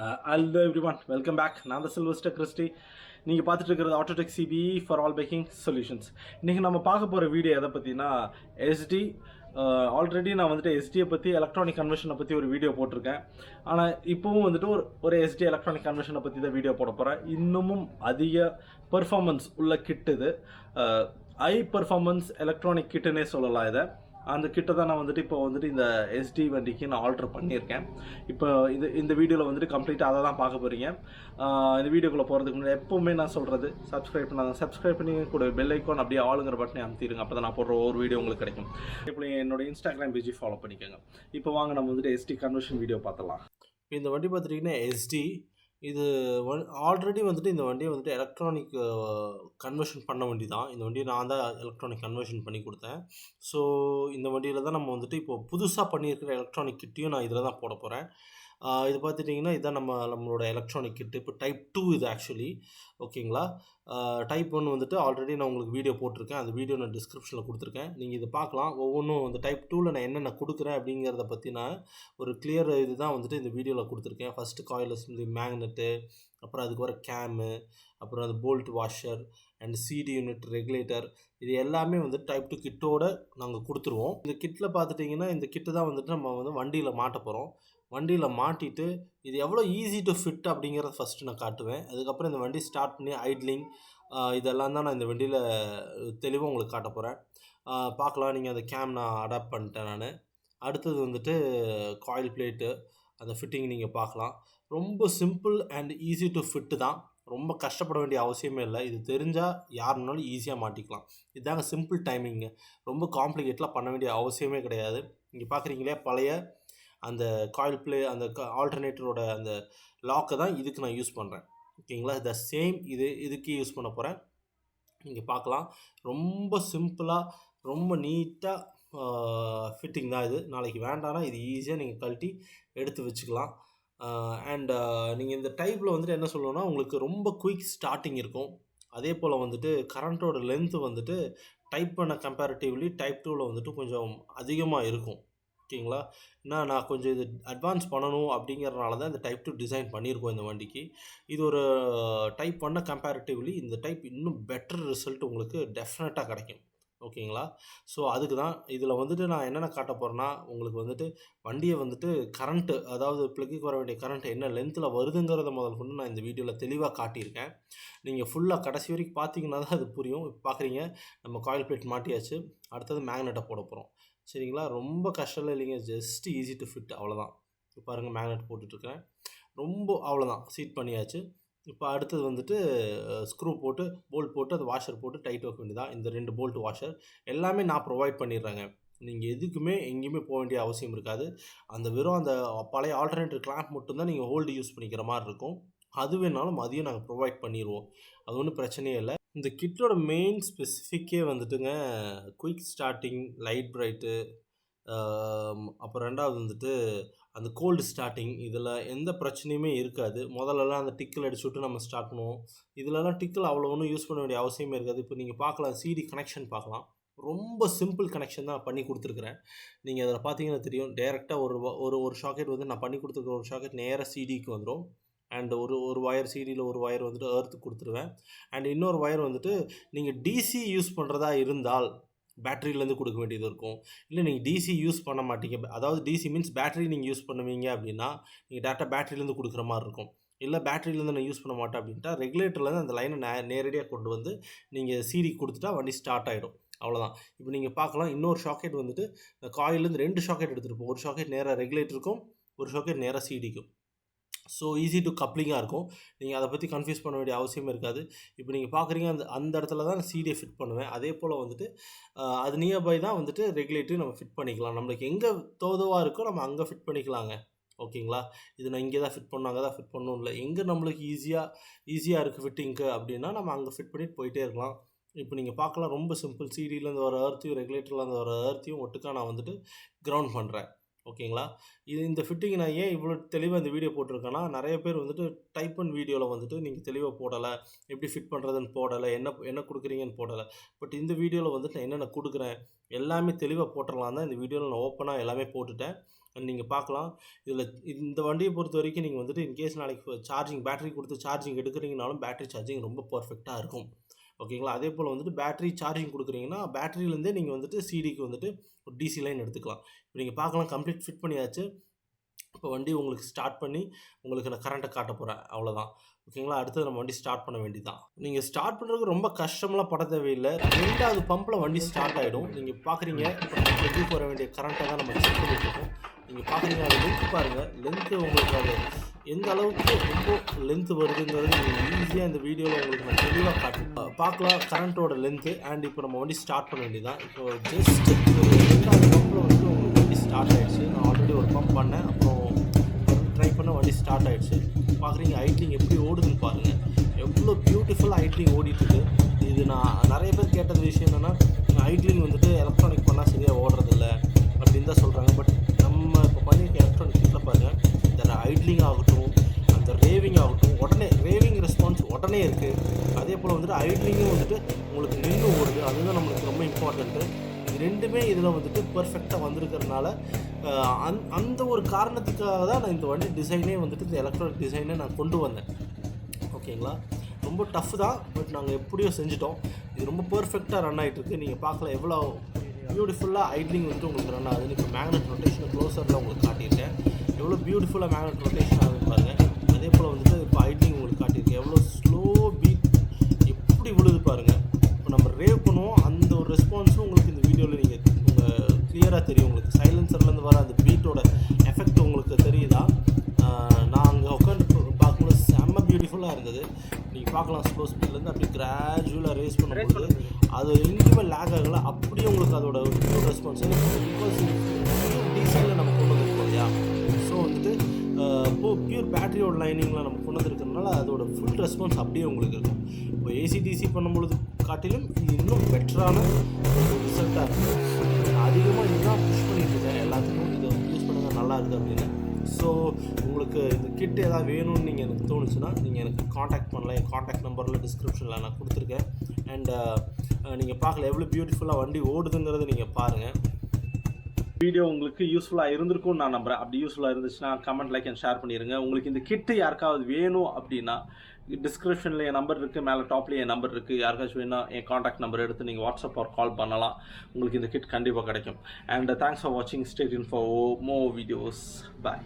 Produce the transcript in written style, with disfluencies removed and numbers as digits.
Hello everyone, welcome back. நான் தான் Sylvester Christie. நீங்கள் பார்த்துட்டு இருக்கிறது Autotech CBE for all packing solutions. இன்றைக்கி நம்ம பார்க்க போகிற வீடியோ எதை பற்றினா எஸ்டி. ஆல்ரெடி நான் வந்துட்டு எஸ்டியை பற்றி எலக்ட்ரானிக் கன்வர்ஷனை பற்றி ஒரு வீடியோ போட்டிருக்கேன். ஆனால் இப்போவும் வந்துட்டு ஒரு எஸ்டி எலக்ட்ரானிக் கன்வர்ஷனை பற்றி தான் வீடியோ போட போகிறேன். இன்னமும் அதிக பெர்ஃபார்மன்ஸ் உள்ள கிட் இது. ஹை பெர்ஃபார்மன்ஸ் எலக்ட்ரானிக் கிட்டுன்னே சொல்லலாம் இதை. அந்த கிட்ட தான் நான் வந்துட்டு இப்போ வந்துட்டு இந்த எஸ்டி வண்டிக்கு நான் ஆல்ட்ரு பண்ணியிருக்கேன். இப்போ இந்த வீடியோவில் வந்துட்டு கம்ப்ளீட்டாக அதை தான் பார்க்க போகிறீங்க. இந்த வீடியோக்குள்ளே போகிறதுக்கு முன்னாடி எப்போவுமே நான் சொல்கிறது சப்ஸ்கிரைப் பண்ணி கூட பெல் ஐக்கான் அப்படியே ஆளுங்கிற பட்டனை அமுத்திடுங்க. அப்போ தான் நான் போடுற ஒரு வீடியோ உங்களுக்கு கிடைக்கும். இப்போ என்னோட இன்ஸ்டாகிராம் பேஜை ஃபாலோ பண்ணிக்கோங்க. இப்போ வாங்க நம்ம வந்துட்டு எஸ்டி கன்வர்ஷன் வீடியோ பார்த்தலாம். இந்த வண்டி பார்த்துட்டிங்கன்னா எஸ்டி இது ஆல்ரெடி வந்துட்டு இந்த வண்டியை வந்துட்டு எலக்ட்ரானிக் கன்வர்ஷன் பண்ண வண்டி தான். இந்த வண்டியை நான் தான் எலக்ட்ரானிக் கன்வர்ஷன் பண்ணி கொடுத்தேன். ஸோ இந்த வண்டியில் தான் நம்ம வந்துட்டு இப்போது புதுசாக பண்ணியிருக்கிற எலக்ட்ரானிக் கிட்டையும் நான் இதில் தான் போட போகிறேன். இது பார்த்துட்டிங்கன்னா இதுதான் நம்மளோட எலக்ட்ரானிக் கிட்டு. இப்போ டைப் 2 இது ஆக்சுவலி. ஓகேங்களா. டைப் 1 வந்துட்டு ஆல்ரெடி நான் உங்களுக்கு வீடியோ போட்டிருக்கேன். அந்த வீடியோ நான் டிஸ்கிரிப்ஷனில் கொடுத்துருக்கேன். நீங்கள் இதை பார்க்கலாம். ஒவ்வொன்றும் வந்து டைப் 2ல் நான் என்னென்ன கொடுக்குறேன் அப்படிங்கிறத பற்றி நான் ஒரு கிளியர் இது தான் வந்துட்டு இந்த வீடியோவில் கொடுத்துருக்கேன். ஃபஸ்ட்டு காயில் அசம்பிளி, மேக்னெட்டு, அப்புறம் அதுக்கு வர கேமு, அப்புறம் அந்த bolt washer and CD unit, regulator, இது எல்லாமே வந்து டைப் 2 கிட்டோடு நாங்கள் கொடுத்துருவோம். இந்த கிட்டில் பார்த்துட்டிங்கன்னா இந்த கிட்டு தான் வந்துட்டு நம்ம வந்து வண்டியில் மாட்ட போகிறோம். வண்டியில் மாட்டிட்டு இது எவ்வளோ ஈஸி டு ஃபிட் அப்படிங்கிறத ஃபஸ்ட்டு நான் காட்டுவேன். அதுக்கப்புறம் இந்த வண்டி ஸ்டார்ட் பண்ணி ஐட்லிங் இதெல்லாம் தான் நான் இந்த வண்டியில் தெளிவாக உங்களுக்கு காட்ட போகிறேன். பார்க்கலாம். நீங்கள் அந்த கேம் நான் அடாப்ட் பண்ணிட்டேன் நான். அடுத்தது வந்துட்டு காயில் பிளேட்டு, அந்த ஃபிட்டிங் நீங்கள் பார்க்கலாம். ரொம்ப simple and easy to fit தான். ரொம்ப கஷ்டப்பட வேண்டிய அவசியமே இல்லை. இது தெரிஞ்சால் யாருனாலும் ஈஸியாக மாட்டிக்கலாம். இதுதாங்க சிம்பிள் டைமிங்கு. ரொம்ப காம்ப்ளிகேட்லாம் பண்ண வேண்டிய அவசியமே கிடையாது. இங்கே பார்க்குறீங்களே பழைய அந்த காயில் பிளே அந்த ஆல்டர்னேட்டரோட அந்த லாக்கை தான் இதுக்கு நான் யூஸ் பண்ணுறேன். ஓகேங்களா. த சேம் இதுக்கு யூஸ் பண்ண போகிறேன். நீங்கள் பார்க்கலாம். ரொம்ப சிம்பிளாக ரொம்ப நீட்டாக ஃபிட்டிங் தான் இது. நாளைக்கு வேண்டானா இது ஈஸியாக நீங்கள் கழட்டி எடுத்து வச்சுக்கலாம். அண்ட் நீங்கள் இந்த டைப்பில் வந்துட்டு என்ன சொல்லணும்னா உங்களுக்கு ரொம்ப குயிக் ஸ்டார்டிங் இருக்கும். அதே போல் வந்துட்டு கரண்ட்டோட லென்த்து வந்துட்டு டைப் பண்ண கம்பேரிட்டிவ்லி டைப் 2வில் வந்துட்டு கொஞ்சம் அதிகமாக இருக்கும். ஓகேங்களா. நான் கொஞ்சம் இது அட்வான்ஸ் பண்ணணும் அப்படிங்கிறனால தான் இந்த டைப் 2 டிசைன் பண்ணியிருக்கோம் இந்த வண்டிக்கு. இது ஒரு டைப் 1 கம்பேரிட்டிவ்லி இந்த டைப் இன்னும் பெட்டர் ரிசல்ட் உங்களுக்கு டெஃபினட்டாக கிடைக்கும். ஓகேங்களா. ஸோ அதுக்கு தான் இதில் வந்துட்டு நான் என்னென்ன காட்ட போகிறேன்னா உங்களுக்கு வந்துட்டு வண்டியை வந்துட்டு கரண்ட்டு, அதாவது ப்ளக்குக்கு வர வேண்டிய கரண்ட் என்ன லென்த்தில் வருதுங்கிறத முதல் கொண்டு நான் இந்த வீடியோவில் தெளிவாக காட்டியிருக்கேன். நீங்கள் ஃபுல்லாக கடைசி வரைக்கும் பார்த்தீங்கன்னா தான் அது புரியும். இப்போ பார்க்குறீங்க நம்ம காயில் பிளேட் மாட்டியாச்சு. அடுத்தது மேக்னெட்டை போட போகிறோம். சரிங்களா. ரொம்ப கஷ்டம் இல்லைங்க. ஜஸ்ட் ஈஸி டு ஃபிட், அவ்வளோதான். இப்போ பாருங்கள் மேக்னெட் போட்டுட்ருக்கேன். ரொம்ப அவ்வளோதான், சீட் பண்ணியாச்சு. இப்போ அடுத்தது வந்துட்டு ஸ்க்ரூ போட்டு போல்ட் போட்டு அது வாஷர் போட்டு டைட் வைக்க வேண்டியதான். இந்த 2 போல்ட் வாஷர் எல்லாமே நான் ப்ரொவைட் பண்ணிடுறேங்க. நீங்கள் எதுக்குமே எங்கேயுமே போக வேண்டிய அவசியம் இருக்காது. அந்த வெறும் அந்த பழைய ஆல்டர்னேட்டிவ் கிளாம்ப் மட்டும்தான் நீங்கள் ஹோல்டு யூஸ் பண்ணிக்கிற மாதிரி இருக்கும். அது வேணாலும் அதையும் நாங்கள் ப்ரொவைட் பண்ணிடுவோம். அது ஒன்றும் பிரச்சனையே இல்லை. இந்த கிட்டோட மெயின் ஸ்பெசிஃபிக்கே வந்துட்டுங்க குயிக் ஸ்டார்டிங், லைட் பிரைட்டு, அப்புறம் 2வது வந்துட்டு அந்த கோல்டு ஸ்டார்டிங். இதில் எந்த பிரச்சனையுமே இருக்காது. முதல்லலாம் அந்த டிக்கில் அடிச்சு விட்டு நம்ம ஸ்டார்ட் பண்ணுவோம். இதிலலாம் டிக்கில் அவ்வளோ ஒன்றும் யூஸ் பண்ண வேண்டிய அவசியமே இருக்காது. இப்போ நீங்கள் பார்க்கலாம், சிடி கனெக்ஷன் பார்க்கலாம். ரொம்ப சிம்பிள் கனெக்ஷன் தான் பண்ணி கொடுத்துருக்குறேன். நீங்கள் அதில் பார்த்தீங்கன்னா தெரியும். டேரெக்டாக ஒரு ஷாக்கெட் வந்து நான் பண்ணி கொடுத்துருக்க ஒரு ஷாக்கெட் நேராக சிடிக்கு வந்துடும். அண்ட் ஒரு ஒயர் சிடியில் ஒரு ஒயர் வந்துட்டு எர்த்துக்கு கொடுத்துருவேன். அண்ட் இன்னொரு ஒயர் வந்துட்டு நீங்கள் டிசி யூஸ் பண்ணுறதா இருந்தால் பேட்டரியிலேருந்து கொடுக்க வேண்டியது இருக்கும். இல்லை நீங்கள் டிசி யூஸ் பண்ண மாட்டீங்க, அதாவது டிசி மீன்ஸ் பேட்டரி நீங்கள் யூஸ் பண்ணுவீங்க அப்படின்னா நீங்கள் டேரெக்டாக பேட்டரியிலேருந்து கொடுக்குற மாதிரி இருக்கும். இல்லை பேட்டரியிலேருந்து நான் யூஸ் பண்ண மாட்டேன் அப்படின்ட்டா ரெகுலேட்டர்லேருந்து அந்த லைனை நேரடியாக கொண்டு வந்து நீங்கள் சிடி கொடுத்துட்டா வண்டி ஸ்டார்ட் ஆகிடும். அவ்வளோதான். இப்போ நீங்கள் பார்க்கலாம், இன்னொரு ஷாக்கெட் வந்துட்டு காயிலேருந்து 2 ஷாக்கெட் எடுத்துகிட்டு ஒரு ஷாக்கெட் நேராக ரெகுலேட்டருக்கும், ஒரு ஷாக்கெட் நேராக சிடிக்கும். ஸோ ஈஸி டு கப்ளிங்காக இருக்கும். நீங்கள் அதை பற்றி கன்ஃபியூஸ் பண்ண வேண்டிய அவசியமே இருக்காது. இப்போ நீங்கள் பார்க்குறீங்க அந்த இடத்துல தான் நான் சிடியை ஃபிட் பண்ணுவேன். அதே போல் வந்துட்டு அது நியர்பை தான் வந்துட்டு ரெகுலேட்டரி நம்ம ஃபிட் பண்ணிக்கலாம். நம்மளுக்கு எங்கே தோதுவாக இருக்கோ நம்ம அங்கே ஃபிட் பண்ணிக்கலாங்க. ஓகேங்களா. இது நான் இங்கே தான் ஃபிட் பண்ணணும், அங்கே தான் ஃபிட் பண்ணணும் இல்லை. எங்கே நம்மளுக்கு ஈஸியாக இருக்குது ஃபிட்டிங்க்கு அப்படின்னா நம்ம அங்கே ஃபிட் பண்ணிட்டு போயிட்டே இருக்கலாம். இப்போ நீங்கள் பார்க்கலாம், ரொம்ப சிம்பிள். சிடியிலேருந்து வர எர்த்தையும் ரெகுலேட்டர்லேருந்து வர எர்த்தையும் ஒட்டுக்கா நான் வந்துட்டு கிரவுண்ட் பண்ணுறேன். ஓகேங்களா. இந்த ஃபிட்டிங் நான் ஏன் இவ்வளோ தெளிவாக இந்த வீடியோ போட்டிருக்கேன்னா, நிறைய பேர் வந்துட்டு டைப் 1 வீடியோவில் வந்துட்டு நீங்கள் தெளிவாக போடலை, எப்படி ஃபிட் பண்ணுறதுன்னு போடலை, என்ன கொடுக்குறீங்கன்னு போடலை. பட் இந்த வீடியோவில் வந்துட்டு நான் என்னென்ன கொடுக்குறேன் எல்லாமே தெளிவாக போட்டுடலாம் தான் இந்த வீடியோவில் நான் ஓப்பனாக எல்லாமே போட்டுட்டேன். நீங்கள் பார்க்கலாம். இதில் இந்த வண்டியை பொறுத்த வரைக்கும் நீங்கள் வந்துட்டு இன்கேஸ் நாளைக்கு பேட்டரி கொடுத்து சார்ஜிங் எடுக்கிறீங்கனாலும் பேட்டரி சார்ஜிங் ரொம்ப பர்ஃபெக்டாக இருக்கும். ஓகேங்களா? அதே போல் வந்துட்டு பேட்டரி சார்ஜிங் கொடுக்குறீங்கன்னா பேட்டரியிலேருந்தே நீங்கள் வந்துட்டு சிடிக்கு வந்துட்டு ஒரு டிசி லைன் எடுத்துக்கலாம். இப்போ நீங்கள் பார்க்கலாம், கம்ப்ளீட் ஃபிட் பண்ணியாச்சு. இப்போ வண்டி உங்களுக்கு ஸ்டார்ட் பண்ணி உங்களுக்கு நான் கரண்ட்டை காட்ட போகிறேன், அவ்வளோதான். ஓகேங்களா? அடுத்தது நம்ம வண்டி ஸ்டார்ட் பண்ண வேண்டியதான். நீங்கள் ஸ்டார்ட் பண்ணுறதுக்கு ரொம்ப கஷ்டம்லாம் பட தேவையில்லை. 2வது பம்பில் வண்டி ஸ்டார்ட் ஆகிடும். நீங்கள் பார்க்குறீங்க, இப்போ நம்ம வெளியே போகிற வேண்டிய கரண்ட்டை தான் நம்ம செக் பண்ணிட்டுருக்கோம். நீங்கள் பார்க்குறீங்க, அது லென்த்து பாருங்கள். லென்த்து உங்களுக்கு அது எந்த அளவுக்கு ரொம்ப லென்த்து வருதுங்கிறது நீங்கள் ஈஸியாக இந்த வீடியோவில் உங்களுக்கு நான் தெளிவாக பார்க்கலாம் கரண்ட்டோட லென்த்து. அண்ட் இப்போ நம்ம வண்டி ஸ்டார்ட் பண்ண வேண்டியதான். இப்போ ஜஸ்ட் 2வது பம்பில் வந்துட்டு உங்களுக்கு வண்டி ஸ்டார்ட் ஆகிடுச்சு. நான் ஆல்ரெடி ஒரு பம்ப் பண்ணேன், அப்புறம் ட்ரை பண்ண வண்டி ஸ்டார்ட் ஆகிடுச்சு. பார்க்குறீங்க ஐட்லிங் எப்படி ஓடுதுன்னு பாருங்கள். எவ்வளோ பியூட்டிஃபுல்லாக ஐட்லிங் ஓடிட்டுருக்கு. இது நான் நிறைய பேர் கேட்டது விஷயம் என்னென்னா, ஐட்லிங் வந்துட்டு எலக்ட்ரானிக் பண்ணால் சரியாக ஓடுறதில்ல அப்படின்னு தான் சொல்கிறாங்க. பட் நம்ம இப்போ பண்ணியிருக்க எலக்ட்ரானிக் கிட்டில் பாருங்கள், இந்த ஐட்லிங் ஆகட்டும், அந்த ரேவிங் ஆகட்டும், உடனே ரேவிங் ரெஸ்பான்ஸ் உடனே இருக்குது. அதே போல் வந்துட்டு ஐட்லிங்கும் வந்துட்டு உங்களுக்கு நின்று ஓடுது. அதுதான் நம்மளுக்கு ரொம்ப இம்பார்ட்டண்ட்டு. இது ரெண்டுமே இதில் வந்துட்டு பர்ஃபெக்டாக வந்திருக்கிறதுனால அந்த ஒரு காரணத்துக்காக தான் நான் இந்த வண்டி டிசைனே வந்துட்டு இந்த எலக்ட்ரானிக் டிசைனை நான் கொண்டு வந்தேன். ஓகேங்களா? ரொம்ப டஃப் தான், பட் நாங்கள் எப்படியோ செஞ்சுட்டோம். இது ரொம்ப பர்ஃபெக்டாக ரன் ஆகிட்டுருக்கு. நீங்கள் பார்க்கலாம் எவ்வளோ பியூட்டிஃபுல்லாக ஐட்லிங் வந்துட்டு உங்களுக்கு ரன் ஆகுது. இப்போ மேக்னெட் ரொட்டேஷன் க்ளோஸரில் உங்களுக்கு காட்டியிருக்கேன். எவ்வளோ பியூட்டிஃபுல்லாக மேக்னெட் ரொட்டேஷன் ஆகுதுன்னு பாருங்கள். அதே போல் வந்துட்டு இப்போ ஐட்லிங் உங்களுக்கு காட்டியிருக்கேன். எவ்வளோ ஸ்லோ பீட் எப்படி விழுது பாருங்கள். இப்போ நம்ம ரேவ் பண்ணுவோம், அந்த ஒரு ரெஸ்பான்ஸும் உங்களுக்கு இந்த வீடியோவில் நீங்கள் கிளியராக தெரியும். உங்களுக்கு சைலன்சர்லேருந்து வர அந்த பீட்டோட எஃபெக்ட் உங்களுக்கு தெரியுதா? நான் அங்கே உட்காந்து பார்க்கும்போது செம்ம பியூட்டிஃபுல்லாக இருந்தது. நீங்கள் பார்க்கலாம், ஸ்லோ ஸ்பீட்லேருந்து அப்படி கிராஜுவலாக ரேஸ் பண்ணும்போது அது எங்கேயுமே லேக் ஆகலை. அப்படியே உங்களுக்கு அதோட பியூர் ரெஸ்பான்ஸ் பிகாஸ் டீசலில் நம்ம கொண்டு வந்துருக்கோம் இல்லையா? ஸோ வந்துட்டு பியூர் பேட்டரியோட லைனிங்கில் நம்ம கொண்டு வந்துருக்கிறதுனால அதோட ஃபுல் ரெஸ்பான்ஸ் அப்படியே உங்களுக்கு இருக்கும். இப்போ ஏசிடிசி பண்ணும்பொழுது காட்டிலும் இது இன்னும் பெட்டரான ஒரு ரிசல்ட்டாக இருக்குது. அதிகமாக இதுதான் புஷ் பண்ணிட்டு இருக்கேன் எல்லாத்துக்கும், இதை யூஸ் பண்ணுங்கள் நல்லா இருக்குது அப்படின்னு. ஸோ உங்களுக்கு இந்த கிட் ஏதாவது வேணும்னு நீங்கள் எனக்கு தோணுச்சுன்னா நீங்கள் எனக்கு காண்டாக்ட் பண்ணலாம். என் காண்டாக்ட் நம்பரில் டிஸ்கிரிப்ஷனில் நான் கொடுத்துருக்கேன். அண்ட் நீங்கள் பார்க்கல எவ்வளோ பியூட்டிஃபுல்லாக வண்டி ஓடுதுங்கிறத நீங்கள் பாருங்கள். வீடியோ உங்களுக்கு யூஸ்ஃபுல்லாக இருந்திருக்கும்னு நான் நம்புகிறேன். அப்படி யூஸ்ஃபுல்லாக இருந்துச்சுன்னா கமெண்ட், லைக் அண்ட் ஷேர் பண்ணிடுங்க. உங்களுக்கு இந்த கிட்டு யாருக்காவது வேணும் அப்படின்னா டிஸ்கிரிப்ஷனில் என் நம்பர் இருக்குது, மேலே டாப்லேயே என் நம்பர் இருக்குது. யாருக்காச்சும் வேணும் என் காண்டாக்ட் நம்பர் எடுத்து நீங்கள் வாட்ஸ்அப் ஆர் கால் பண்ணலாம். உங்களுக்கு இந்த கிட் கண்டிப்பாக கிடைக்கும். அண்ட் தேங்க்ஸ் ஃபார் வாட்சிங். Stay tune for more videos. Bye.